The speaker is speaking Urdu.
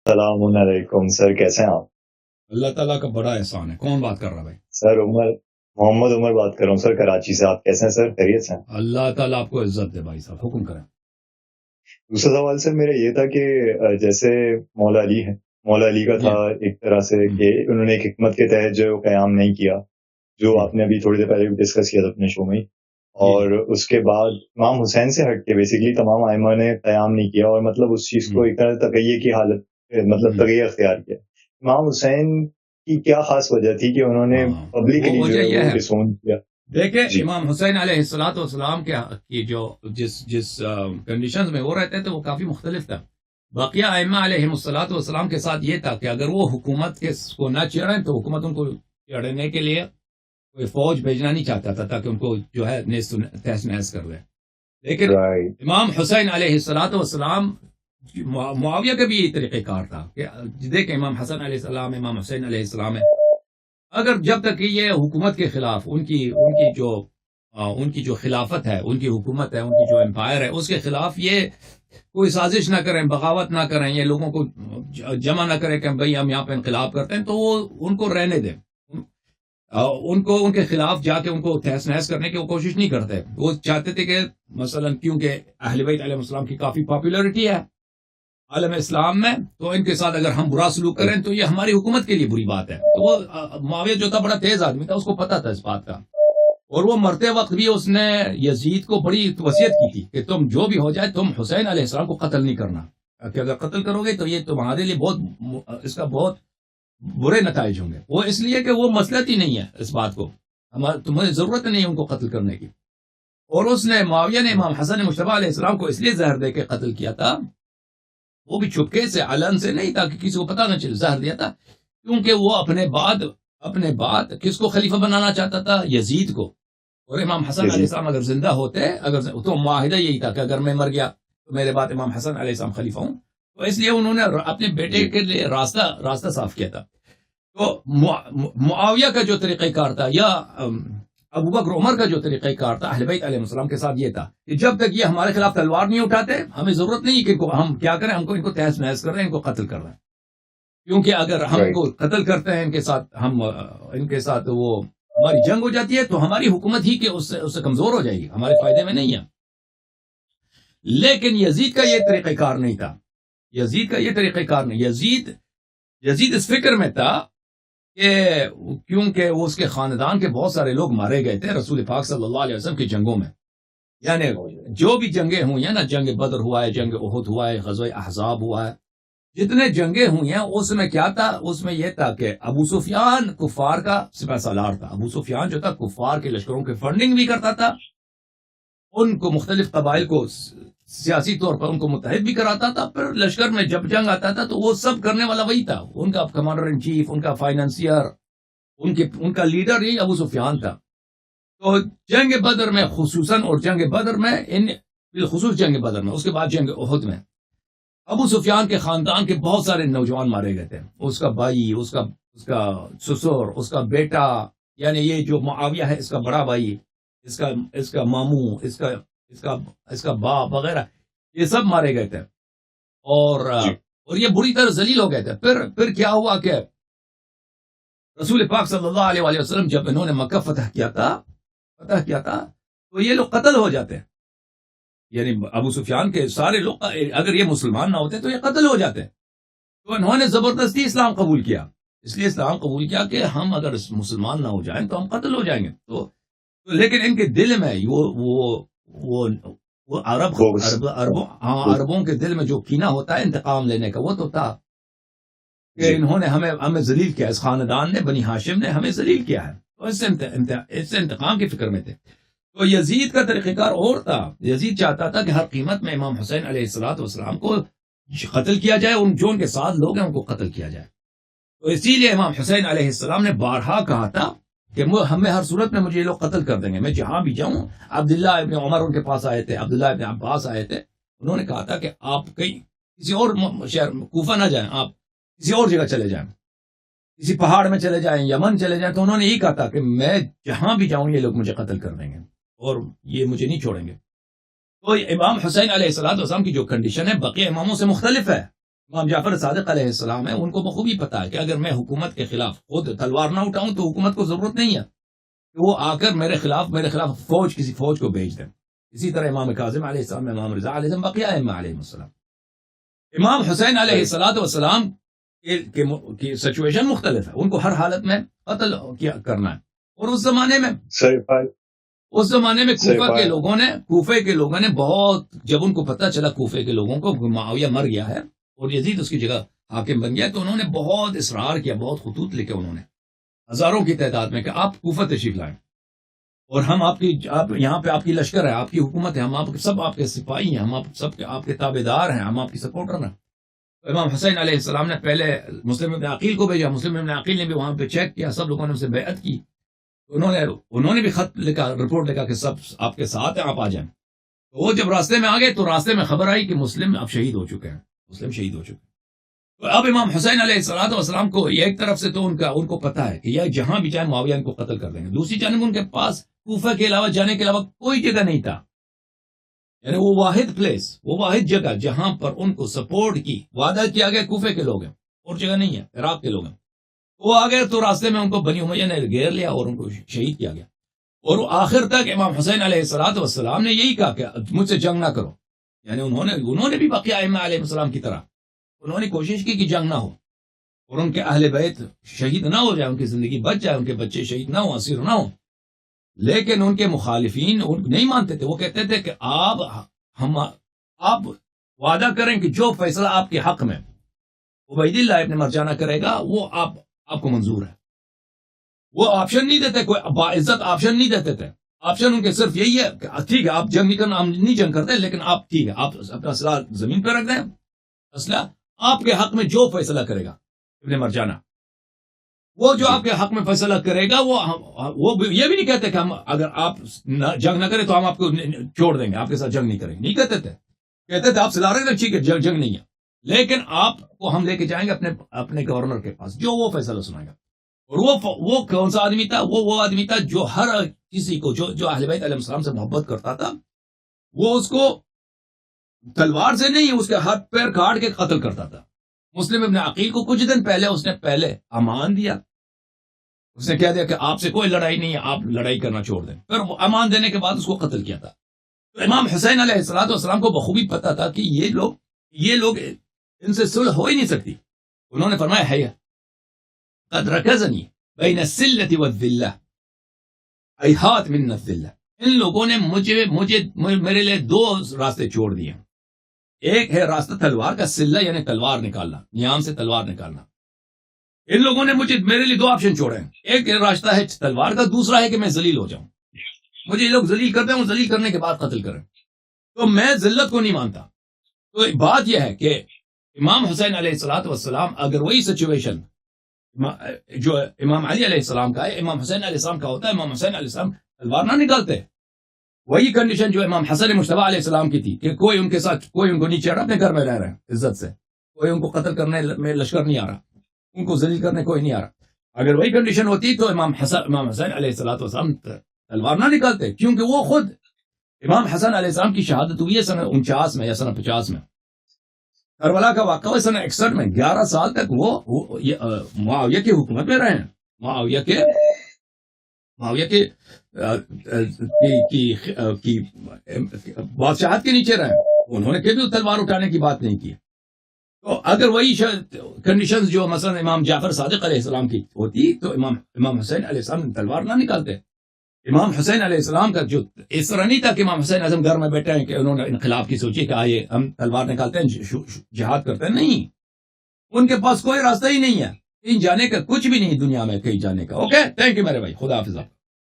السلام علیکم سر، کیسے ہیں آپ؟ اللہ تعالیٰ کا بڑا احسان ہے. کون بات کر رہا بھائی؟ سر محمد عمر بات کر رہا ہوں سر، کراچی سے. آپ کیسے ہیں سر؟ خیریت سے ہیں؟ اللہ تعالیٰ آپ کو عزت دے بھائی صاحب، حکم کریں. دوسرا سوال سر میرا یہ تھا کہ جیسے مولا علی ہے، مولا علی کا تھا ایک طرح سے کہ انہوں نے ایک حکمت کے تحت جو قیام نہیں کیا، جو آپ نے ابھی تھوڑی دیر پہلے ڈسکس کیا تھا اپنے شو میں. اور اس کے بعد امام حسین سے ہٹ کے بیسیکلی تمام ائمہ نے قیام نہیں کیا، اور مطلب اس چیز کو ایک طرح تقیہ کی حالت، مطلب تقیہ اختیار کیا. امام حسین کی کیا خاص وجہ تھی کہ انہوں نے پبلکلی جو ہے وہ ڈسون کیا؟ دیکھیں امام حسین علیہ السلام کی جو جس کنڈیشنز میں وہ رہتے تھے وہ کافی مختلف تھا. بقیہ ائمہ علیہ السلام کے ساتھ یہ تھا کہ اگر وہ حکومت کو نہ چڑھیں تو حکومت ان کو چڑھنے کے لیے کوئی فوج بھیجنا نہیں چاہتا تھا تاکہ ان کو جو ہے تہس نہس کر لے. لیکن امام حسین علیہ السلام معاویہ کا بھی یہ طریقہ کار تھا کہ دیکھیں امام حسن علیہ السلام، امام حسین علیہ السلام ہے، اگر جب تک یہ حکومت کے خلاف ان کی جو خلافت ہے، ان کی حکومت ہے، ان کی جو امپائر ہے، اس کے خلاف یہ کوئی سازش نہ کریں، بغاوت نہ کریں، یہ لوگوں کو جمع نہ کریں کہ بھئی ہم یہاں پہ انقلاب کرتے ہیں، تو وہ ان کو رہنے دیں. ان کے خلاف جا کے ان کو تہس نہس کرنے کی وہ کوشش نہیں کرتے. وہ چاہتے تھے کہ مثلا کیونکہ اہل بیت علیہ السلام کی کافی پاپولیرٹی ہے عالم اسلام میں، تو ان کے ساتھ اگر ہم برا سلوک کریں تو یہ ہماری حکومت کے لیے بری بات ہے. تو وہ معاویہ جو تھا بڑا تیز آدمی تھا، اس کو پتا تھا اس بات کا، اور وہ مرتے وقت بھی اس نے یزید کو بڑی وصیت کی تھی کہ تم جو بھی ہو جائے تم حسین علیہ السلام کو قتل نہیں کرنا، کہ اگر قتل کرو گے تو یہ تمہارے لیے اس کا بہت برے نتائج ہوں گے. وہ اس لیے کہ وہ مصلحت ہی نہیں ہے اس بات کو، تمہیں ضرورت نہیں ہے ان کو قتل کرنے کی. اور اس نے معاویہ نے امام حسن مجتبی علیہ السلام کو اس لیے زہر دے کے قتل کیا تھا، وہ بھی چھپکے سے، علن سے نہیں تھا کہ کسی کو پتہ نہ چلے، زہر دیا تھا کیونکہ وہ اپنے بعد کس کو خلیفہ بنانا چاہتا تھا؟ یزید کو. اور امام حسن علیہ السلام اگر زندہ ہوتے تو معاہدہ یہی تھا کہ اگر میں مر گیا تو میرے بعد امام حسن علیہ السلام خلیفہ ہوں. تو اس لیے انہوں نے اپنے بیٹے کے لیے راستہ صاف کیا تھا. تو معاویہ کا جو طریقہ کار تھا یا ابو بکر عمر کا جو طریقہ کار تھا اہل بیت علیہ السلام کے ساتھ یہ تھا کہ جب تک یہ ہمارے خلاف تلوار نہیں اٹھاتے ہمیں ضرورت نہیں کہ ہم کیا کریں، ہم کو ان کو تہس نہس کر رہے ہیں، ان کو قتل کر رہے ہیں. کیونکہ اگر ہم کو قتل کرتے ہیں ان کے ساتھ وہ ہماری جنگ ہو جاتی ہے تو ہماری حکومت ہی کہ اس سے کمزور ہو جائے گی، ہمارے فائدے میں نہیں ہے. لیکن یزید کا یہ طریقہ کار نہیں تھا. یزید اس فکر میں تھا کہ کیونکہ وہ اس کے خاندان کے بہت سارے لوگ مارے گئے تھے رسول پاک صلی اللہ علیہ وسلم کی جنگوں میں، یعنی جو بھی جنگیں ہوئی ہیں نا، جنگ بدر ہوا ہے، جنگ احد ہوا ہے، غزوہ احزاب ہوا ہے، جتنے جنگیں ہوئی ہیں اس میں کیا تھا؟ اس میں یہ تھا کہ ابو سفیان کفار کا سپہ سالار تھا. ابو سفیان جو تھا کفار کے لشکروں کے فنڈنگ بھی کرتا تھا، ان کو مختلف قبائل کو سیاسی طور پر ان کو متحد بھی کراتا تھا. پھر لشکر میں جب جنگ آتا تھا تو وہ سب کرنے والا وہی تھا، ان کا کمانڈر ان چیف، ان کا فائنانسیئر، ان کا لیڈر ہی ابو سفیان تھا. تو جنگ بدر میں خصوصاً، اور جنگ بدر میں بالخصوص جنگ بدر میں، اس کے بعد جنگ احد میں ابو سفیان کے خاندان کے بہت سارے نوجوان مارے گئے تھے. اس کا بھائی، اس کا سسر، اس کا بیٹا، یعنی یہ جو معاویہ ہے اس کا بڑا بھائی، اس کا ماموں، اس کا باپ وغیرہ، یہ سب مارے گئے تھے. اور یہ بری طرح ذلیل ہو گئے تھے. پھر کیا ہوا کہ رسول پاک صلی اللہ علیہ وسلم جب انہوں نے مکہ فتح کیا تھا تو یہ لوگ قتل ہو جاتے، یعنی ابو سفیان کے سارے لوگ اگر یہ مسلمان نہ ہوتے تو یہ قتل ہو جاتے. تو انہوں نے زبردستی اسلام قبول کیا، اس لیے اسلام قبول کیا کہ ہم اگر مسلمان نہ ہو جائیں تو ہم قتل ہو جائیں گے. تو لیکن ان کے دل میں وہ عربوں کے دل میں جو کینہ ہوتا ہے انتقام لینے کا، وہ تو تھا کہ انہوں نے ہمیں ذلیل کیا، اس خاندان نے، بنی ہاشم نے ہمیں ذلیل کیا ہے، تو اس سے انتقام کی فکر میں تھے. تو یزید کا طریقہ کار اور تھا. یزید چاہتا تھا کہ ہر قیمت میں امام حسین علیہ السلام کو قتل کیا جائے، جو ان کے ساتھ لوگ ہیں ان کو قتل کیا جائے. تو اسی لیے امام حسین علیہ السلام نے بارہا کہا تھا کہ ہمیں ہر صورت میں مجھے یہ لوگ قتل کر دیں گے، میں جہاں بھی جاؤں. عبداللہ ابن عمر ان کے پاس آئے تھے، عبداللہ ابن عباس آئے تھے، انہوں نے کہا تھا کہ آپ کہیں کسی اور شہر کوفہ نہ جائیں، آپ کسی اور جگہ چلے جائیں، کسی پہاڑ میں چلے جائیں، یمن چلے جائیں. تو انہوں نے یہی کہا تھا کہ میں جہاں بھی جاؤں یہ لوگ مجھے قتل کر دیں گے اور یہ مجھے نہیں چھوڑیں گے. تو امام حسین علیہ السلام کی جو کنڈیشن ہے بقیہ اماموں سے مختلف ہے. امام جعفر صادق علیہ السلام ہے، ان کو بخوبی پتا ہے کہ اگر میں حکومت کے خلاف خود تلوار نہ اٹھاؤں تو حکومت کو ضرورت نہیں ہے کہ وہ آ کر میرے خلاف کسی فوج کو بھیج دیں. اسی طرح امام کاظم علیہ السلام، امام رضا علیہ السلام، بقیہ ائمہ علیہ السلام. امام حسین علیہ السلام کی سچویشن مختلف ہے، ان کو ہر حالت میں قتل کرنا ہے. اور اس زمانے میں کوفے کے لوگوں نے بہت، جب ان کو پتہ چلا کوفے کے لوگوں کو معاویہ مر گیا ہے اور یزید اس کی جگہ حاکم بن گیا، تو انہوں نے بہت اصرار کیا، بہت خطوط لکھے انہوں نے ہزاروں کی تعداد میں کہ آپ کوفہ تشریف لائیں اور ہم آپ یہاں پہ آپ کی لشکر ہے، آپ کی حکومت ہے، ہم سب آپ کے سپاہی ہیں، ہم سب آپ کے تابع دار ہیں، ہم آپ کی سپورٹر ہیں. تو امام حسین علیہ السلام نے پہلے مسلم ابن عقیل کو بھیجا، مسلم ابن عقیل نے بھی وہاں پہ چیک کیا، سب لوگوں نے اسے بیعت کی. انہوں نے بھی خط لکھا، رپورٹ لکھا کہ سب آپ کے ساتھ ہیں، آپ آ جائیں. تو وہ جب راستے میں آ گئے تو راستے میں خبر آئی کہ مسلم اب شہید ہو چکے ہیں. تو اب امام حسین علیہ السلام کو یہ ایک طرف سے تو ان کو پتا ہے کہ یہ جہاں بھی جائیں معاویہ ان کو قتل کر دیں گے. دوسری جانب ان کے پاس کوفہ کے علاوہ جانے کے علاوہ کوئی جگہ نہیں تھا، یعنی وہ واحد جگہ جہاں پر ان کو سپورٹ کی وعدہ کیا گیا کوفے کے لوگ ہیں، اور جگہ نہیں ہے، عراق کے لوگ ہیں. وہ آ گئے تو راستے میں ان کو بنی امیہ نے گھیر لیا اور ان کو شہید کیا گیا. اور آخر تک امام حسین علیہ السلام نے یہی کہا کہ مجھ سے جنگ نہ کرو. یعنی انہوں نے بھی بقیہ ائمہ علیہ السلام کی طرح انہوں نے کوشش کی کہ جنگ نہ ہو اور ان کے اہل بیت شہید نہ ہو جائے، ان کی زندگی بچ جائے، ان کے بچے شہید نہ ہوں، اسیر نہ ہوں. لیکن ان کے مخالفین نہیں مانتے تھے. وہ کہتے تھے کہ آپ وعدہ کریں کہ جو فیصلہ آپ کے حق میں عبید اللہ ابن مرجانہ کرے گا وہ آپ کو منظور ہے. وہ آپشن نہیں دیتے، کوئی باعزت آپشن نہیں دیتے تھے. آپشن ان کے صرف یہی ہے کہ ٹھیک ہے آپ جنگ نہیں کرنا، ہم نہیں جنگ کرتے، لیکن آپ ٹھیک ہے آپ اپنا اسلحہ زمین پہ رکھ دیں، اسلحہ آپ کے حق میں جو فیصلہ کرے گا ابن مرجانہ، وہ جو آپ کے حق میں فیصلہ کرے گا وہ یہ بھی نہیں کہتے کہ ہم اگر آپ جنگ نہ کریں تو ہم آپ کو چھوڑ دیں گے، آپ کے ساتھ جنگ نہیں کریں گے. نہیں کہتے تھے آپ سلا رہے تھے ٹھیک ہے جنگ نہیں ہے، لیکن آپ کو ہم لے کے جائیں گے اپنے گورنر کے پاس جو وہ فیصلہ سنائے گا. اور وہ کون سا آدمی تھا؟ وہ آدمی تھا جو ہر کسی کو جو اہل بیت علیہ السلام سے محبت کرتا تھا وہ اس کو تلوار سے نہیں، اس کے ہاتھ پیر کاٹ کے قتل کرتا تھا. مسلم ابن عقیل کو کچھ دن پہلے اس نے امان دیا، اس نے کہہ دیا کہ آپ سے کوئی لڑائی نہیں ہے، آپ لڑائی کرنا چھوڑ دیں. پھر امان دینے کے بعد اس کو قتل کیا تھا. تو امام حسین علیہ السلام کو بخوبی پتا تھا کہ یہ لوگ ان سے صلح ہو ہی نہیں سکتی. انہوں نے فرمایا ہے قد رکزنی بین السلۃ والذلہ ایہات من الذلہ. ان لوگوں نے میرے لیے دو راستے چھوڑ دیے. ایک ہے راستہ تلوار کا، سلہ یعنی تلوار نکالنا، نیام سے تلوار نکالنا. ان لوگوں نے میرے لیے دو آپشن چھوڑے ہیں. ایک راستہ ہے تلوار کا، دوسرا ہے کہ میں ذلیل ہو جاؤں. مجھے یہ لوگ ذلیل کرتے ہیں، ذلیل کرنے کے بعد قتل کریں. تو میں ذلت کو نہیں مانتا. تو بات یہ ہے کہ امام حسین علیہ السلام اگر وہی سچویشن جو امام علی علیہ السلام کا ہے، امام حسین علیہ السلام کا ہوتا ہے، امام حسین علیہ السلام تلوار نہ نکالتے. وہی کنڈیشن جو امام حسن مجتبی علیہ السلام کی تھی کہ کوئی ان کے ساتھ کوئی ان کو نہیں چڑھ رہا، اپنے گھر میں رہ رہے ہیں عزت سے، کوئی ان کو قتل کرنے میں لشکر نہیں آ رہا، ان کو ذلیل کرنے کوئی نہیں آ رہا. اگر وہی کنڈیشن ہوتی تو امام حسین علیہ السلام تلوار نہ نکالتے، کیونکہ وہ خود امام حسن علیہ السلام کی شہادت ہوئی ہے سنہ 49 میں یا سنہ 50 میں. کربلا کا واقعہ ہے سنہ 61 میں. 11 سال تک وہ معاویہ کی حکومت میں رہے ہیں، معاویہ کی بادشاہت کے نیچے رہے. انہوں نے کبھی تلوار اٹھانے کی بات نہیں کی. تو اگر وہی کنڈیشنز جو مثلا امام جعفر صادق علیہ السلام کی ہوتی تو امام حسین علیہ السلام تلوار نہ نکالتے. امام حسین علیہ السلام کا جو اس طرح نہیں تھا کہ امام حسین اعظم گھر میں بیٹھے ہیں کہ انہوں نے انقلاب کی سوچی کہ آئیے ہم تلوار نکالتے ہیں جہاد کرتے ہیں. نہیں، ان کے پاس کوئی راستہ ہی نہیں ہے کہیں جانے کا، کچھ بھی نہیں دنیا میں کہیں جانے کا. اوکے، تھینک یو میرے بھائی، خدا حافظ.